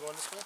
going this way?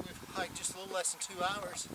We've hiked just a little less than 2 hours.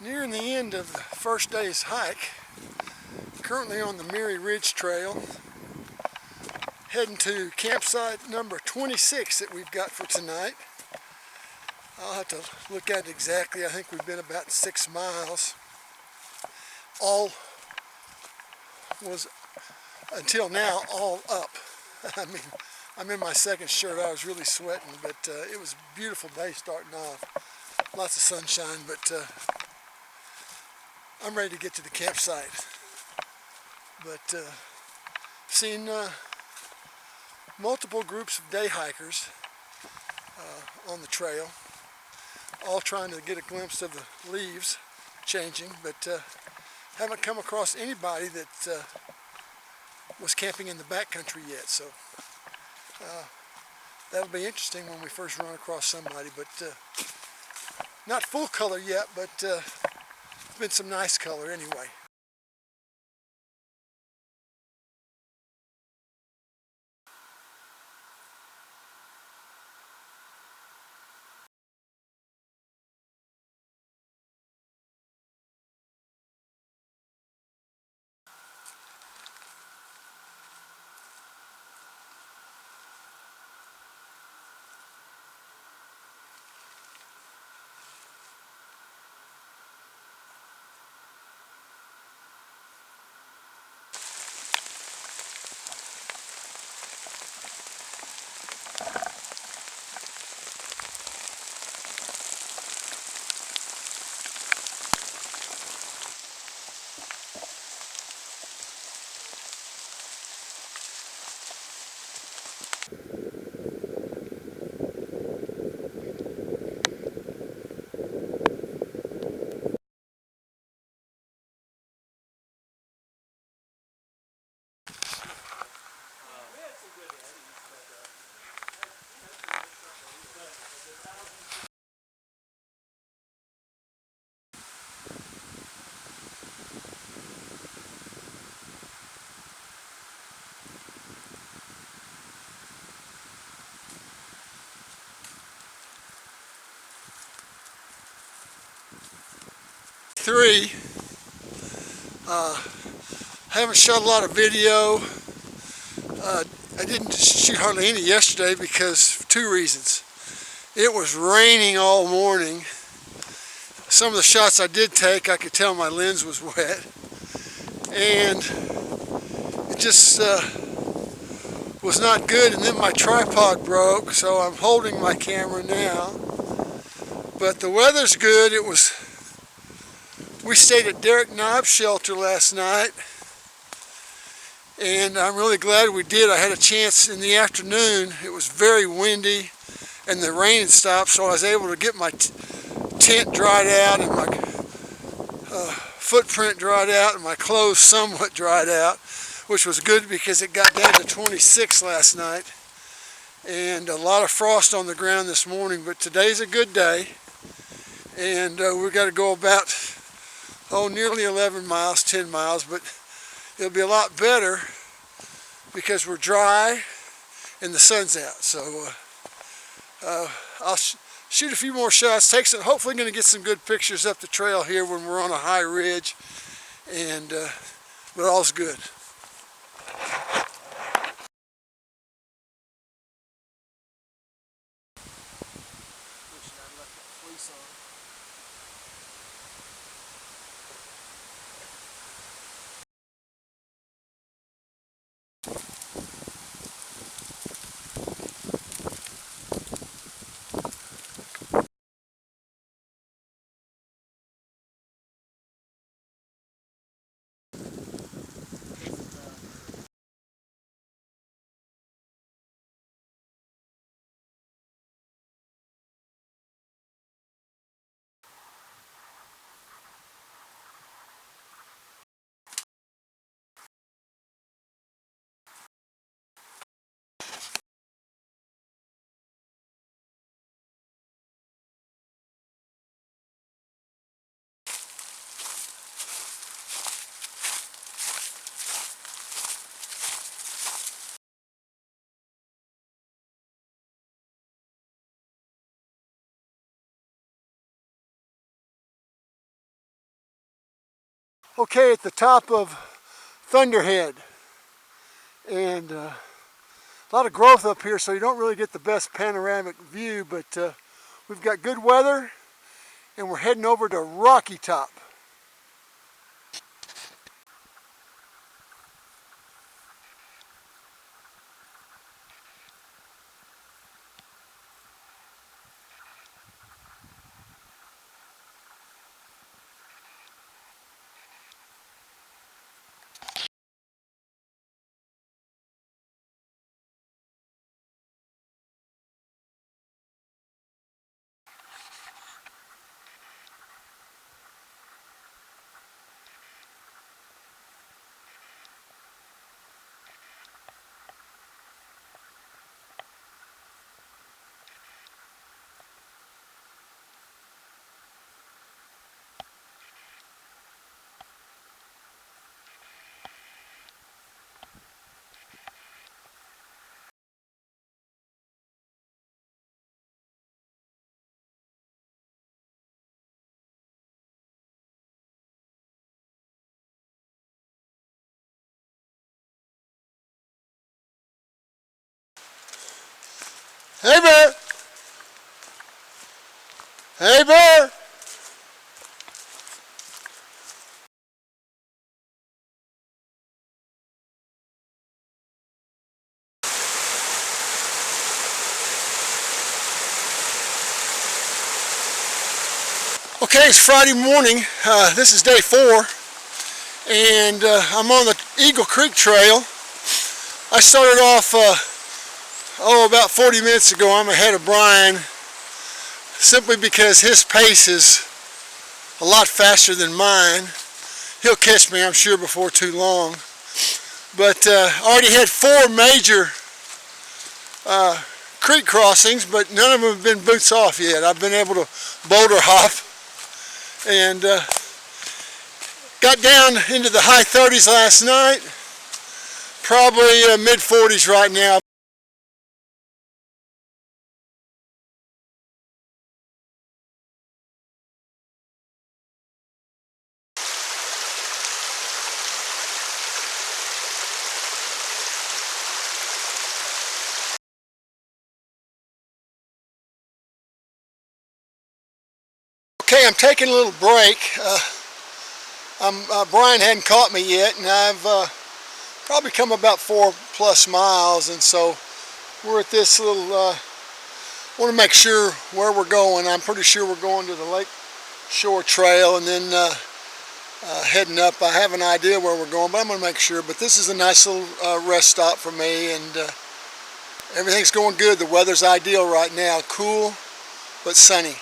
Nearing the end of the first day's hike, currently on the Mary Ridge Trail, heading to campsite number 26 that we've got for tonight. I'll have to look at it exactly. I think we've been about 6 miles. All was, until now, all up. I mean, I'm in my second shirt. I was really sweating, but it was a beautiful day starting off. Lots of sunshine, but I'm ready to get to the campsite. But seen multiple groups of day hikers on the trail, all trying to get a glimpse of the leaves changing, but haven't come across anybody that was camping in the backcountry yet. So that'll be interesting when we first run across somebody, but not full color yet, but it's been some nice color anyway. Haven't shot a lot of video. I didn't shoot hardly any yesterday because two reasons. It was raining all morning. Some of the shots I did take, I could tell my lens was wet. And it just was not good. And then my tripod broke, so I'm holding my camera now. But the weather's good. We stayed at Derek Knobb's shelter last night. And I'm really glad we did. I had a chance in the afternoon. It was very windy and the rain had stopped, so I was able to get my tent dried out and my footprint dried out and my clothes somewhat dried out, which was good because it got down to 26 last night and a lot of frost on the ground this morning. But today's a good day, and we've got to go about nearly 11 miles, 10 miles, but it'll be a lot better because we're dry and the sun's out. So I'll shoot a few more shots, hopefully going to get some good pictures up the trail here when we're on a high ridge, and but all's good. Okay, at the top of Thunderhead, and a lot of growth up here, so you don't really get the best panoramic view, but we've got good weather and we're heading over to Rocky Top. Hey bear! Hey bear! Okay, it's Friday morning. This is day 4, and I'm on the Eagle Creek Trail. I started off about 40 minutes ago. I'm ahead of Brian simply because his pace is a lot faster than mine. He'll catch me, I'm sure, before too long. But already had 4 major creek crossings, but none of them have been boots off yet. I've been able to boulder hop and got down into the high 30s last night, probably mid 40s right now. Okay, I'm taking a little break. Brian hadn't caught me yet, and I've probably come about 4+ miles, and so we're at this little, want to make sure where we're going. I'm pretty sure we're going to the Lake Shore Trail, and then heading up. I have an idea where we're going, but I'm going to make sure. But this is a nice little rest stop for me, and everything's going good. The weather's ideal right now, cool but sunny.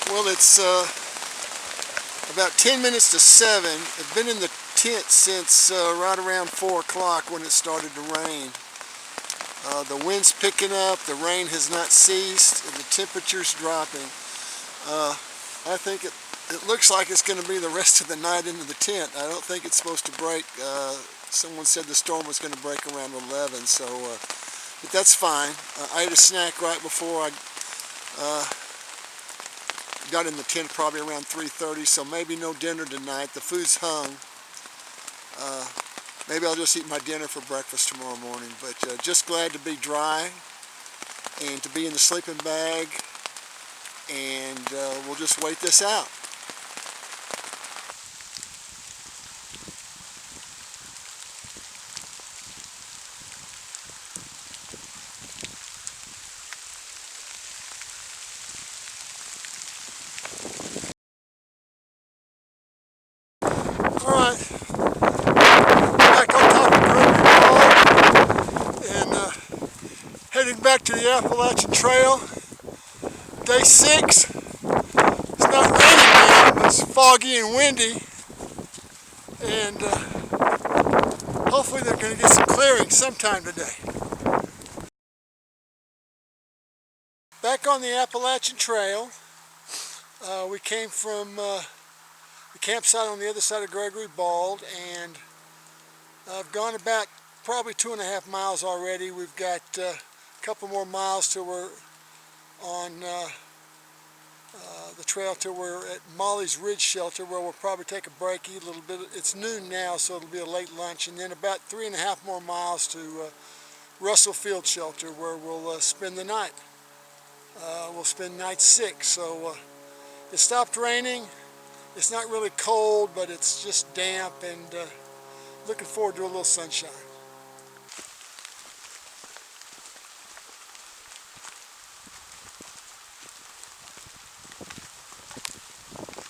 Well, it's about 10 minutes to 7. I've been in the tent since right around 4 o'clock when it started to rain. The wind's picking up, the rain has not ceased, and the temperature's dropping. I think it looks like it's going to be the rest of the night into the tent. I don't think it's supposed to break. Someone said the storm was going to break around 11, so but that's fine. I ate a snack right before I got in the tent, probably around 3:30, so maybe no dinner tonight. The food's hung. Maybe I'll just eat my dinner for breakfast tomorrow morning, but just glad to be dry and to be in the sleeping bag, and we'll just wait this out. Alright, back on top of Gregory Hall, and heading back to the Appalachian Trail, day 6. It's foggy and windy, and hopefully they're going to get some clearing sometime today. Back on the Appalachian Trail, we came from the campsite on the other side of Gregory Bald, and I've gone about probably 2.5 miles already. We've got a couple more miles till we're on the trail till we're at Molly's Ridge Shelter, where we'll probably take a break, eat a little bit. It's noon now, so it'll be a late lunch, and then about 3.5 more miles to Russell Field Shelter, where we'll spend the night. We'll spend night 6. So it stopped raining. It's not really cold, but it's just damp, and looking forward to a little sunshine.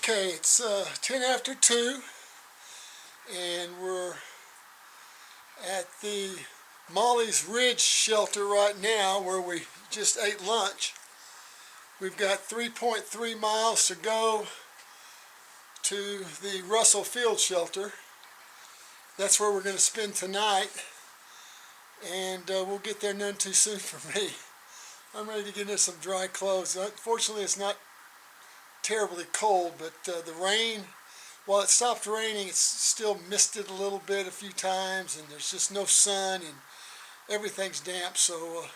Okay, it's 10 after 2, and we're at the Molly's Ridge Shelter right now, where we just ate lunch. We've got 3.3 miles to go to the Russell Field Shelter. That's where we're going to spend tonight, and we'll get there none too soon for me. I'm ready to get into some dry clothes. Unfortunately, it's not terribly cold, but the rain, while it stopped raining, it's still misted a little bit a few times, and there's just no sun, and everything's damp. So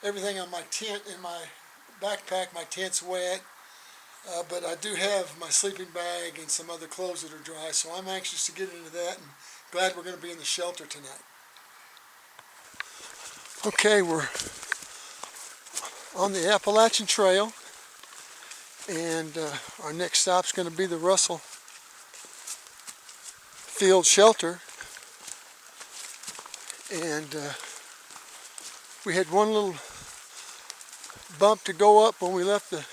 everything on my tent, in my backpack, my tent's wet, but I do have my sleeping bag and some other clothes that are dry, so I'm anxious to get into that, and glad we're going to be in the shelter tonight. Okay, we're on the Appalachian Trail, and our next stop's going to be the Russell Field Shelter. And we had one little bump to go up when we left the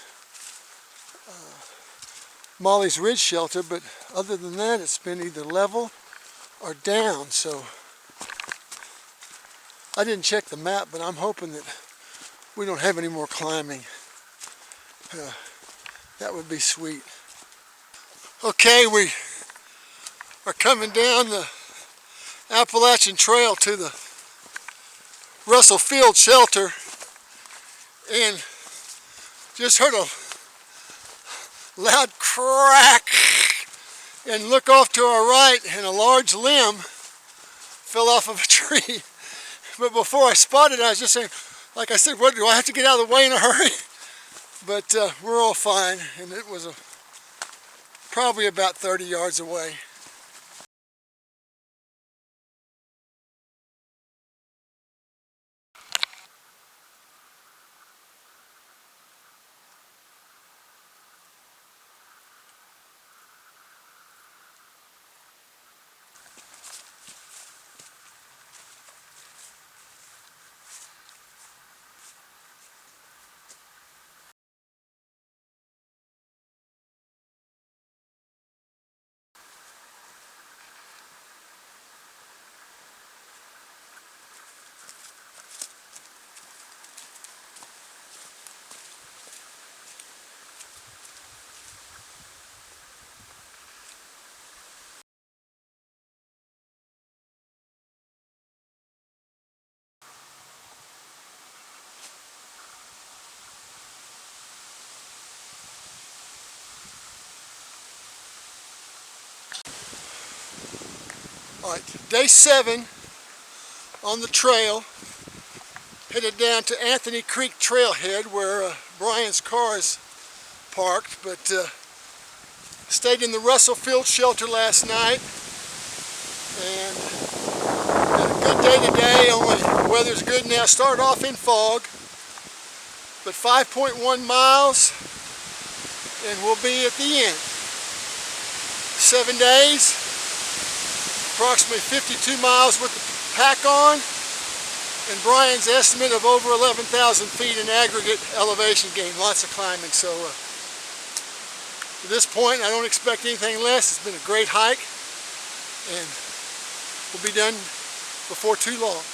Molly's Ridge Shelter, but other than that, it's been either level or down. So I didn't check the map, but I'm hoping that we don't have any more climbing. That would be sweet. Okay, we are coming down the Appalachian Trail to the Russell Field Shelter, and just heard a loud crack, and look off to our right, and a large limb fell off of a tree. But before I spotted it, I was just saying, like I said, what, do I have to get out of the way in a hurry? But we're all fine, and it was probably about 30 yards away. All right, day 7 on the trail, headed down to Anthony Creek Trailhead, where Brian's car is parked, but stayed in the Russell Field Shelter last night, and had a good day today. Only the weather's good now. Started off in fog, but 5.1 miles, and we'll be at the end. 7 days. Approximately 52 miles with the pack on, and Brian's estimate of over 11,000 feet in aggregate elevation gain. Lots of climbing, so to this point I don't expect anything less. It's been a great hike, and we'll be done before too long.